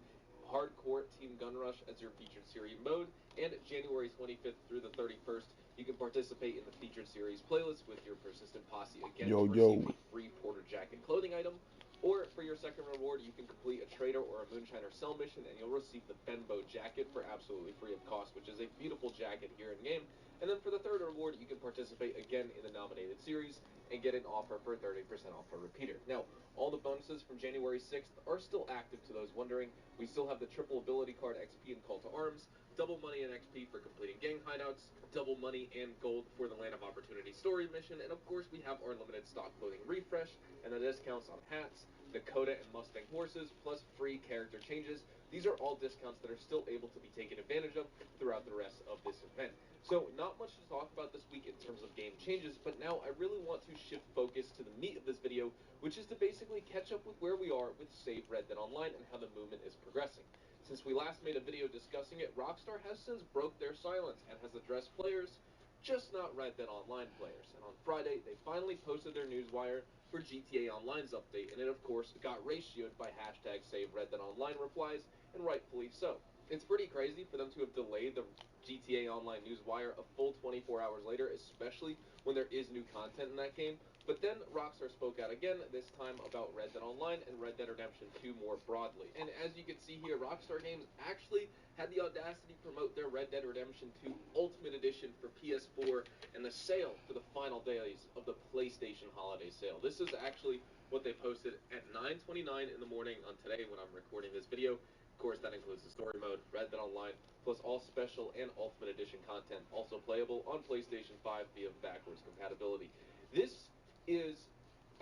Hardcore Team Gun Rush as your featured series mode, and January 25th through the 31st, you can participate in the featured series playlist with your persistent posse again to receive a free Porter Jacket clothing item. Or for your second reward, you can complete a trader or a moonshiner cell mission, and you'll receive the Benbow jacket for absolutely free of cost, which is a beautiful jacket here in game. And then for the third reward, you can participate again in the nominated series and get an offer for 30% off a repeater. Now, all the bonuses from January 6th are still active to those wondering. We still have the triple ability card XP and Call to Arms, double money and XP for completing gang hideouts, double money and gold for the Land of Opportunity story mission, and of course we have our limited stock clothing refresh and the discounts on hats, Dakota and Mustang horses, plus free character changes. These are all discounts that are still able to be taken advantage of throughout the rest of this event. So, not much to talk about this week in terms of game changes, but now I really want to shift focus to the meat of this video, which is to basically catch up with where we are with Save Red Dead Online and how the movement is progressing. Since we last made a video discussing it, Rockstar has since broke their silence and has addressed players, just not Red Dead Online players. And on Friday, they finally posted their newswire for GTA Online's update, and it of course got ratioed by hashtag Save Red Dead Online replies, and rightfully so. It's pretty crazy for them to have delayed the GTA Online newswire a full 24 hours later, especially when there is new content in that game. But then Rockstar spoke out again, this time about Red Dead Online and Red Dead Redemption 2 more broadly. And as you can see here, Rockstar Games actually had the audacity to promote their Red Dead Redemption 2 Ultimate Edition for PS4 and the sale for the final days of the PlayStation holiday sale. This is actually what they posted at 9:29 in the morning on today when I'm recording this video. Of course, that includes the story mode, Red Dead Online, plus all special and Ultimate Edition content, also playable on PlayStation 5 via backwards compatibility. This is,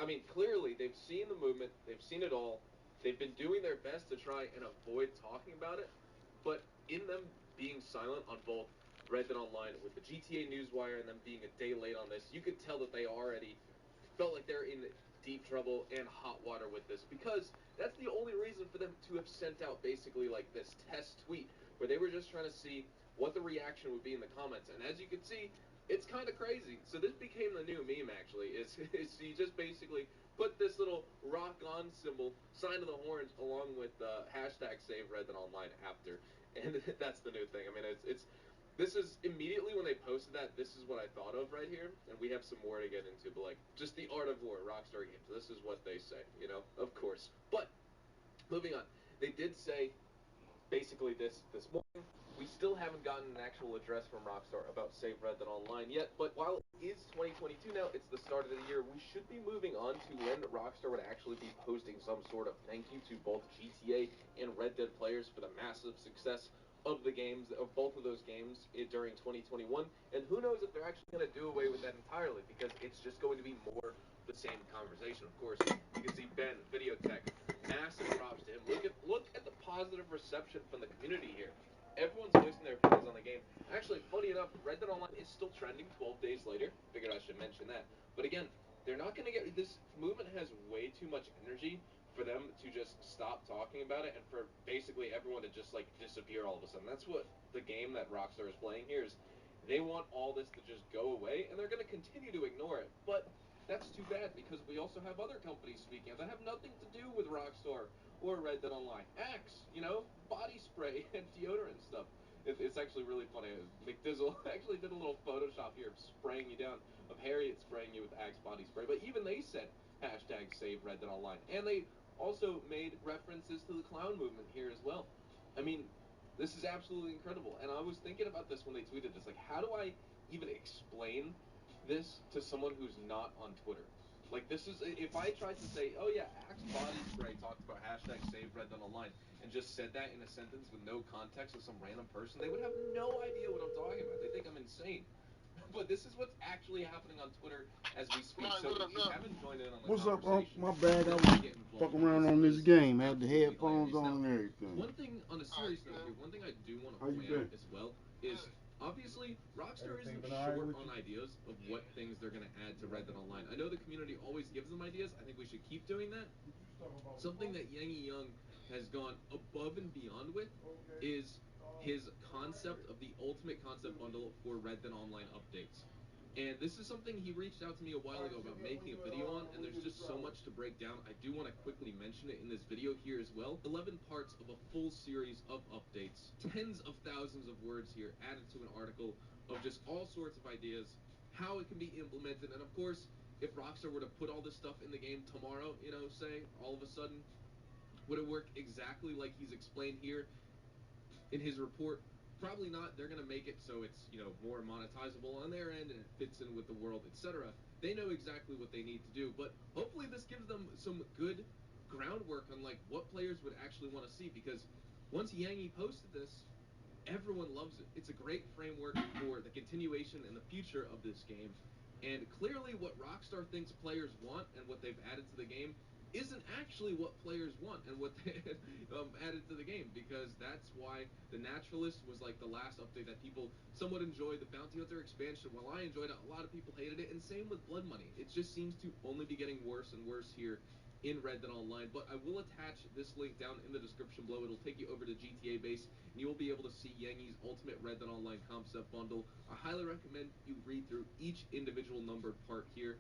I mean, clearly they've seen the movement, they've seen it all, they've been doing their best to try and avoid talking about it, but in them being silent on both Red Dead Online with the GTA newswire and them being a day late on this, you could tell that they already felt like they're in deep trouble and hot water with this, because that's the only reason for them to have sent out basically like this test tweet where they were just trying to see what the reaction would be in the comments. And as you can see, it's kind of crazy. So this became the new meme, actually. Is you just basically put this little rock on symbol, sign of the horns, along with hashtag Save Red Dead Online after, and that's the new thing. I mean, this is immediately when they posted that, this is what I thought of right here, and we have some more to get into, but like, just the art of war, Rockstar Games, this is what they say, you know, of course. But, moving on, they did say, basically this morning, we still haven't gotten an actual address from Rockstar about Save Red Dead Online yet, but while it is 2022 now, it's the start of the year, we should be moving on to when Rockstar would actually be posting some sort of thank you to both GTA and Red Dead players for the massive success of the games, of both of those games during 2021, and who knows if they're actually going to do away with that entirely, because it's just going to be more the same conversation. Of course, you can see Ben, Videotech, massive props to him. Look at the positive reception from the community here. Everyone's voicing their opinions on the game. Actually, funny enough, Red Dead Online is still trending 12 days later. Figured I should mention that. But again, they're not going to get, this movement has way too much energy for them to just stop talking about it and for basically everyone to just like disappear all of a sudden. That's what the game that Rockstar is playing here is. They want all this to just go away, and they're going to continue to ignore it. But that's too bad, because we also have other companies speaking that have nothing to do with Rockstar or Red Dead Online. Axe, you know, body spray and deodorant stuff. It's actually really funny. McDizzle actually did a little Photoshop here of spraying you down, of Harriet spraying you with Axe body spray. But even they said hashtag save Red Dead Online. And they also made references to the clown movement here as well. I mean, this is absolutely incredible. And I was thinking about this when they tweeted this. Like, how do I even explain this to someone who's not on Twitter? Like, this is, if I tried to say, oh yeah, Axe body spray talked about hashtag save Red Dead Online, and just said that in a sentence with no context to some random person, they would have no idea what I'm talking about. They think I'm insane. But this is what's actually happening on Twitter as we speak. So if you haven't joined in on the conversation, my bad. I was fucking around on this game. Had the headphones on and everything. One thing on a serious note here, one thing I do want to point out as well is obviously Rockstar isn't short on ideas of what things they're going to add to Red Dead Online. I know the community always gives them ideas. I think we should keep doing that. Something that Yangi Young has gone above and beyond with is his concept of the ultimate concept bundle for Red Dead Online updates. And this is something he reached out to me a while ago about making a video on, and there's just so much to break down. I do want to quickly mention it in this video here as well. 11 parts of a full series of updates, tens of thousands of words here added to an article of just all sorts of ideas, how it can be implemented, and of course, if Rockstar were to put all this stuff in the game tomorrow, you know, say, all of a sudden, would it work exactly like he's explained here in his report? Probably not. They're going to make it so it's, you know, more monetizable on their end and it fits in with the world, etc. They know exactly what they need to do, but hopefully this gives them some good groundwork on like what players would actually want to see, because once Yangi posted this, everyone loves it. It's a great framework for the continuation and the future of this game. And clearly what Rockstar thinks players want and what they've added to the game isn't actually what players want and what they added to the game, because that's why the Naturalist was like the last update that people somewhat enjoyed. The Bounty Hunter expansion, while I enjoyed it, a lot of people hated it, and same with Blood Money. It just seems to only be getting worse and worse here in Red Dead Online. But I will attach this link down in the description below. It'll take you over to GTA Base, and you will be able to see Yangi's ultimate Red Dead Online concept bundle. I highly recommend you read through each individual numbered part here.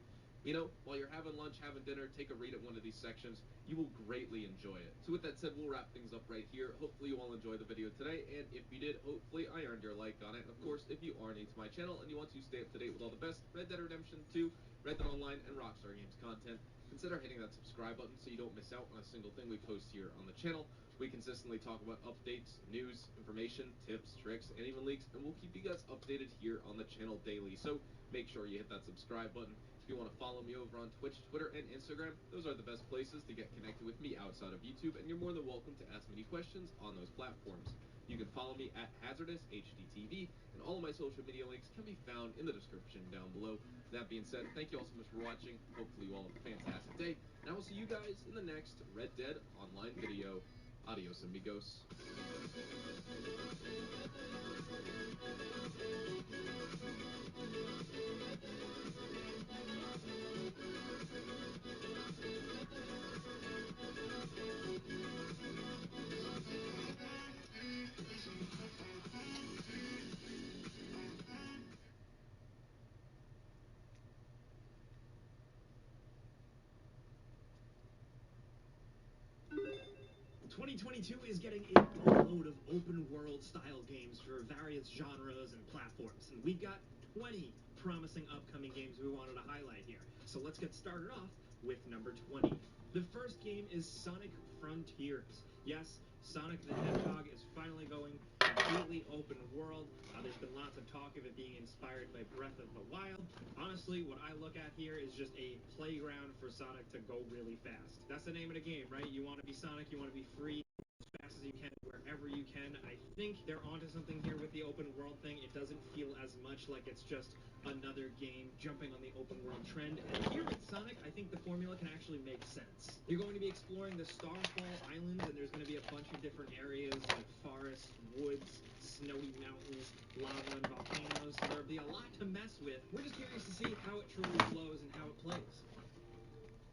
You know, while you're having lunch, having dinner, take a read at one of these sections. You will greatly enjoy it. So with that said, we'll wrap things up right here. Hopefully you all enjoyed the video today, and if you did, hopefully I earned your like on it. And of course, if you are new to my channel and you want to stay up to date with all the best Red Dead Redemption 2, Red Dead Online, and Rockstar Games content, consider hitting that subscribe button so you don't miss out on a single thing we post here on the channel. We consistently talk about updates, news, information, tips, tricks, and even leaks, and we'll keep you guys updated here on the channel daily. So make sure you hit that subscribe button. If you want to follow me over on Twitch, Twitter, and Instagram, those are the best places to get connected with me outside of YouTube, and you're more than welcome to ask me any questions on those platforms. You can follow me at HazardousHDTV, and all of my social media links can be found in the description down below. That being said, thank you all so much for watching. Hopefully you all have a fantastic day, and I will see you guys in the next Red Dead Online video. Adios, amigos. 2022 is getting a boatload of open-world style games for various genres and platforms, and we've got 20 promising upcoming games we wanted to highlight here. So let's get started off with number 20. The first game is Sonic Frontiers. Yes, Sonic the Hedgehog is finally going completely open world. There's been lots of talk of it being inspired by Breath of the Wild. Honestly, what I look at here is just a playground for Sonic to go really fast. That's the name of the game, right? You want to be Sonic, you want to be free as fast as you can, wherever you can. I think they're onto something here with the open world thing. It doesn't feel as much like it's just another game jumping on the open world trend. And here with Sonic, I think the formula can actually make sense. You're going to be exploring the Starfall Islands, and there's going to be a bunch of different areas like forests, woods, snowy mountains, lava, and volcanoes. So there'll be a lot to mess with. We're just curious to see how it truly flows and how it plays.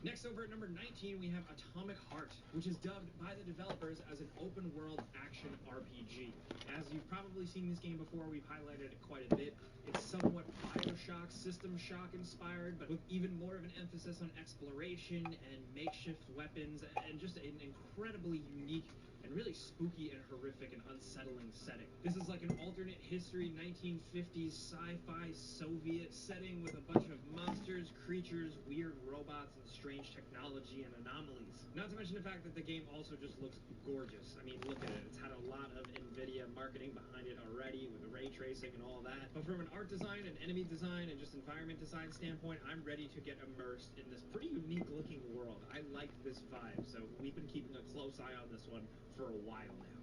Next Next over at number 19, we have Atomic Heart, which is dubbed by the developers as an open-world action RPG. As you've probably seen this game before, we've highlighted it quite a bit. It's somewhat Bioshock, System Shock inspired, but with even more of an emphasis on exploration and makeshift weapons, and just an incredibly unique and really spooky and horrific and unsettling setting. This is like an alternate history 1950s sci-fi Soviet setting with a bunch of monsters, creatures, weird robots, and strange technology and anomalies. Not to mention the fact that the game also just looks gorgeous. I mean, look at it. It's had a lot of NVIDIA marketing behind it already with the ray tracing and all that. But from an art design and enemy design and just environment design standpoint, I'm ready to get immersed in this pretty unique looking world. I like this vibe, so we've been keeping a close eye on this one for a while now.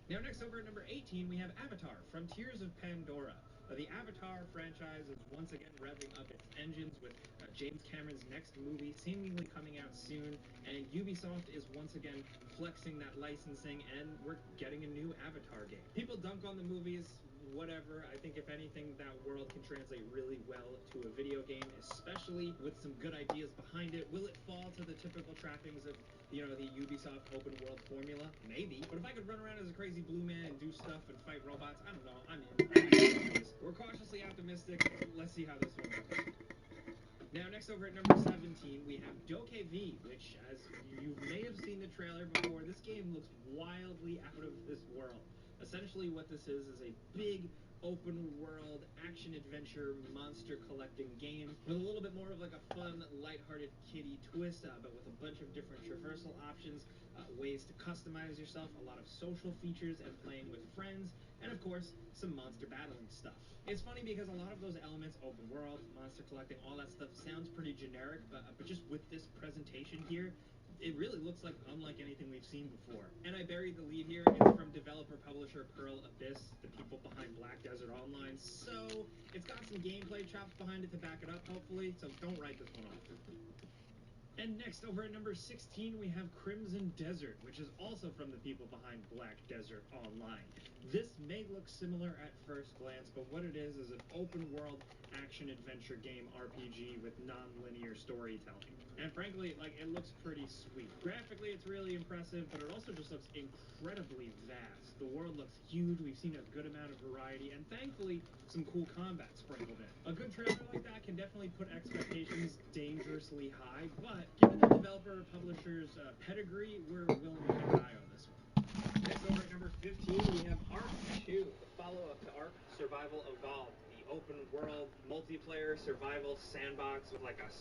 Now next over at number 18, we have Avatar, Frontiers of Pandora. The Avatar franchise is once again revving up its engines with James Cameron's next movie seemingly coming out soon, and Ubisoft is once again flexing that licensing, and we're getting a new Avatar game. People dunk on the movies, whatever. I think if anything, that world can translate really well to a video game, especially with some good ideas behind it. Will it fall to the typical trappings of the Ubisoft open world formula? Maybe. But if I could run around as a crazy blue man and do stuff and fight robots, I don't know. I'm in. We're cautiously optimistic. Let's see how this one goes. Now, next over at number 17, we have DokeV, which, as you may have seen the trailer before, this game looks wildly out of this world. Essentially, what this is a big open-world action-adventure monster collecting game with a little bit more of like a fun, lighthearted kiddie twist, but with a bunch of different traversal options, ways to customize yourself, a lot of social features, and playing with friends, and of course, some monster battling stuff. It's funny because a lot of those elements, open world, monster collecting, all that stuff sounds pretty generic, but just with this presentation here, it really looks like unlike anything we've seen before. And I buried the lead here. It's from developer-publisher Pearl Abyss, the people behind Black Desert Online. So it's got some gameplay chops behind it to back it up, hopefully. So don't write this one off. And next, over at number 16, we have Crimson Desert, which is also from the people behind Black Desert Online. This may look similar at first glance, but what it is an open-world action-adventure game RPG with non-linear storytelling. And frankly, it looks pretty sweet. Graphically, it's really impressive, but it also just looks incredibly vast. The world looks huge. We've seen a good amount of variety, and thankfully, some cool combat sprinkled in. A good trailer like that can definitely put expectations dangerously high, but given the developer or publisher's pedigree, we're willing to keep an eye on this one. Next over at number 15, we have Ark 2, the follow-up to Ark Survival Evolved, the open-world multiplayer survival sandbox with like a